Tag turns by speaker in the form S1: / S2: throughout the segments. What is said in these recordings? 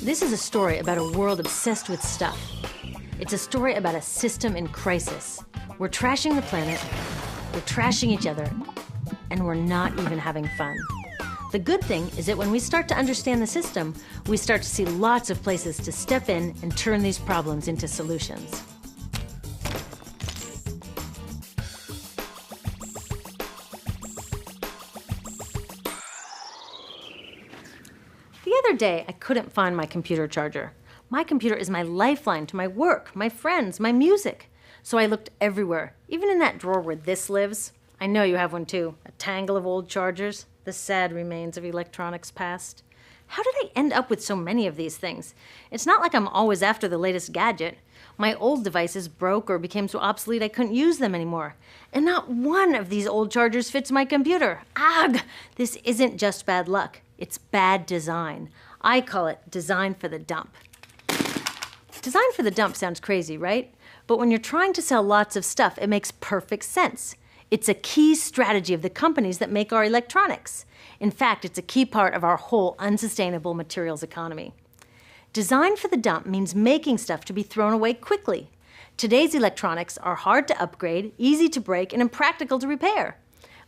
S1: This is a story about a world obsessed with stuff. It's a story about a system in crisis. We're trashing the planet, we're trashing each other, and we're not even having fun. The good thing is that when we start to understand the system, we start to see lots of places to step in and turn these problems into solutions. The other day, I couldn't find my computer charger. My computer is my lifeline to my work, my friends, my music. So I looked everywhere, even in that drawer where this lives. I know you have one too, a tangle of old chargers, the sad remains of electronics past. How did I end up with so many of these things? It's not like I'm always after the latest gadget. My old devices broke or became so obsolete I couldn't use them anymore. And not one of these old chargers fits my computer. Ugh! This isn't just bad luck. It's bad design. I call it design for the dump. Design for the dump sounds crazy, right? But when you're trying to sell lots of stuff, it makes perfect sense. It's a key strategy of the companies that make our electronics. In fact, it's a key part of our whole unsustainable materials economy. Design for the dump means making stuff to be thrown away quickly. Today's electronics are hard to upgrade, easy to break, and impractical to repair.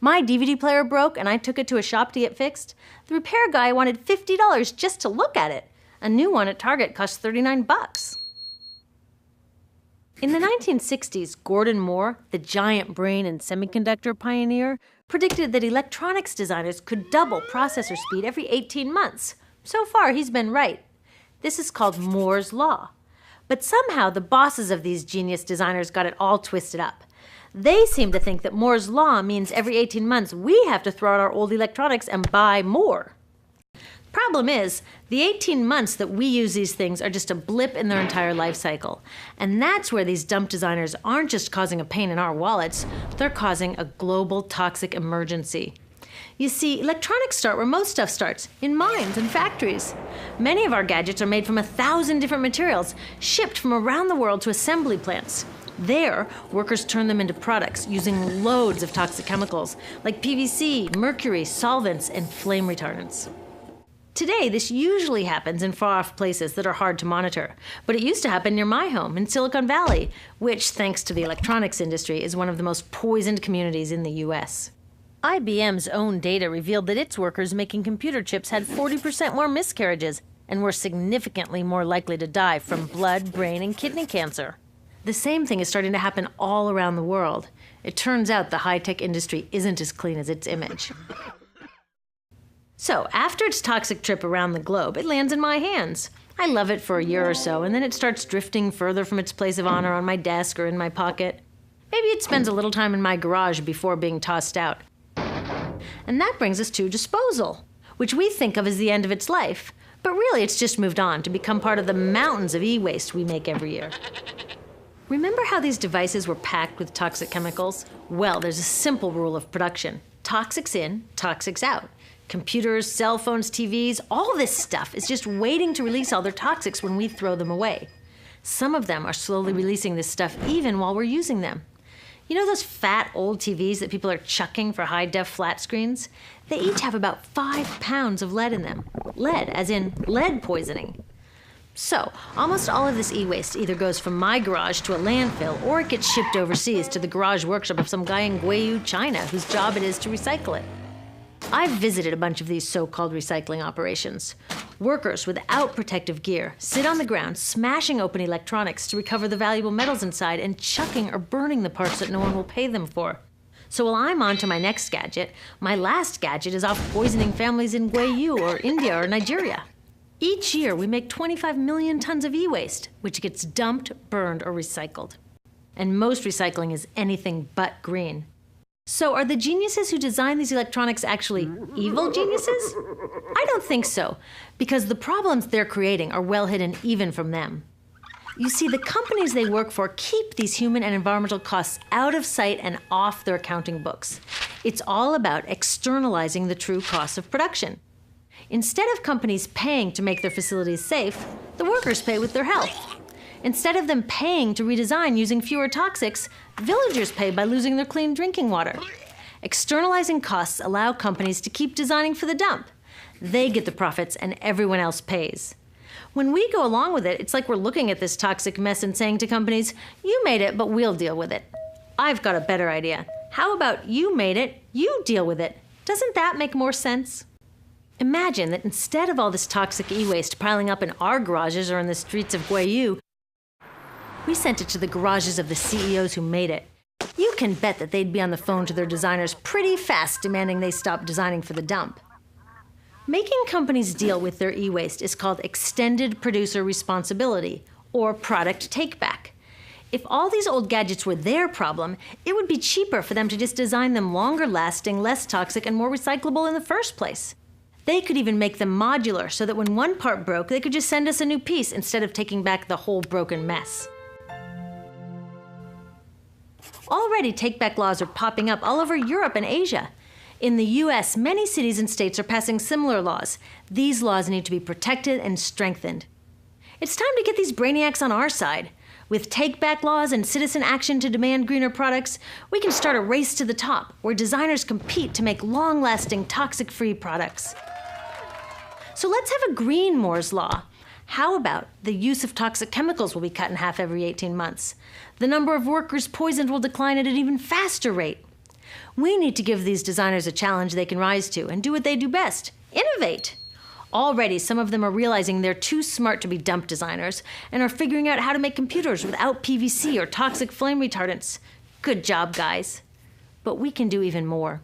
S1: My DVD player broke and I took it to a shop to get fixed. The repair guy wanted $50 just to look at it. A new one at Target cost $39. In the 1960s, Gordon Moore, the giant brain and semiconductor pioneer, predicted that electronics designers could double processor speed every 18 months. So far, he's been right. This is called Moore's Law. But somehow, the bosses of these genius designers got it all twisted up. They seem to think that Moore's Law means every 18 months we have to throw out our old electronics and buy more. Problem is, the 18 months that we use these things are just a blip in their entire life cycle. And that's where these dump designers aren't just causing a pain in our wallets, they're causing a global toxic emergency. You see, electronics start where most stuff starts, in mines and factories. Many of our gadgets are made from 1,000 different materials, shipped from around the world to assembly plants. There, workers turn them into products using loads of toxic chemicals like PVC, mercury, solvents, and flame retardants. Today, this usually happens in far-off places that are hard to monitor, but it used to happen near my home in Silicon Valley, which, thanks to the electronics industry, is one of the most poisoned communities in the US. IBM's own data revealed that its workers making computer chips had 40% more miscarriages and were significantly more likely to die from blood, brain, and kidney cancer. The same thing is starting to happen all around the world. It turns out the high-tech industry isn't as clean as its image. So, after its toxic trip around the globe, it lands in my hands. I love it for a year or so, and then it starts drifting further from its place of honor on my desk or in my pocket. Maybe it spends a little time in my garage before being tossed out. And that brings us to disposal, which we think of as the end of its life. But really, it's just moved on to become part of the mountains of e-waste we make every year. Remember how these devices were packed with toxic chemicals? Well, there's a simple rule of production. Toxics in, toxics out. Computers, cell phones, TVs, all this stuff is just waiting to release all their toxics when we throw them away. Some of them are slowly releasing this stuff even while we're using them. You know those fat old TVs that people are chucking for high-def flat screens? They each have about 5 pounds of lead in them. Lead, as in lead poisoning. So, almost all of this e-waste either goes from my garage to a landfill, or it gets shipped overseas to the garage workshop of some guy in Guiyu, China, whose job it is to recycle it. I've visited a bunch of these so-called recycling operations. Workers without protective gear sit on the ground, smashing open electronics to recover the valuable metals inside and chucking or burning the parts that no one will pay them for. So while I'm on to my next gadget, my last gadget is off poisoning families in Guiyu or India or Nigeria. Each year, we make 25 million tons of e-waste, which gets dumped, burned, or recycled. And most recycling is anything but green. So are the geniuses who design these electronics actually evil geniuses? I don't think so, because the problems they're creating are well hidden even from them. You see, the companies they work for keep these human and environmental costs out of sight and off their accounting books. It's all about externalizing the true costs of production. Instead of companies paying to make their facilities safe, the workers pay with their health. Instead of them paying to redesign using fewer toxics, villagers pay by losing their clean drinking water. Externalizing costs allow companies to keep designing for the dump. They get the profits and everyone else pays. When we go along with it, it's like we're looking at this toxic mess and saying to companies, you made it, but we'll deal with it. I've got a better idea. How about you made it, you deal with it? Doesn't that make more sense? Imagine that instead of all this toxic e-waste piling up in our garages or in the streets of Guayu, we sent it to the garages of the CEOs who made it. You can bet that they'd be on the phone to their designers pretty fast demanding they stop designing for the dump. Making companies deal with their e-waste is called extended producer responsibility, or product take-back. If all these old gadgets were their problem, it would be cheaper for them to just design them longer lasting, less toxic, and more recyclable in the first place. They could even make them modular so that when one part broke, they could just send us a new piece instead of taking back the whole broken mess. Already, take-back laws are popping up all over Europe and Asia. In the US, many cities and states are passing similar laws. These laws need to be protected and strengthened. It's time to get these brainiacs on our side. With take-back laws and citizen action to demand greener products, we can start a race to the top, where designers compete to make long-lasting, toxic-free products. So let's have a green Moore's Law. How about the use of toxic chemicals will be cut in half every 18 months? The number of workers poisoned will decline at an even faster rate. We need to give these designers a challenge they can rise to and do what they do best: innovate. Already, some of them are realizing they're too smart to be dump designers and are figuring out how to make computers without PVC or toxic flame retardants. Good job, guys. But we can do even more.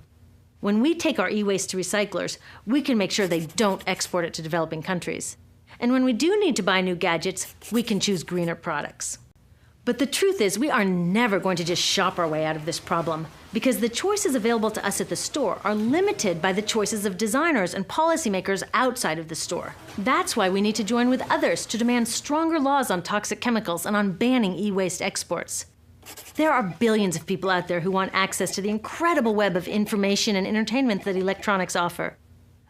S1: When we take our e-waste to recyclers, we can make sure they don't export it to developing countries. And when we do need to buy new gadgets, we can choose greener products. But the truth is, we are never going to just shop our way out of this problem, because the choices available to us at the store are limited by the choices of designers and policymakers outside of the store. That's why we need to join with others to demand stronger laws on toxic chemicals and on banning e-waste exports. There are billions of people out there who want access to the incredible web of information and entertainment that electronics offer.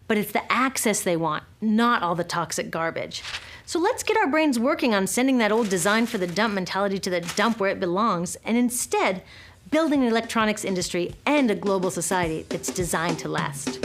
S1: But it's the access they want, not all the toxic garbage. So let's get our brains working on sending that old design for the dump mentality to the dump where it belongs, and instead building an electronics industry and a global society that's designed to last.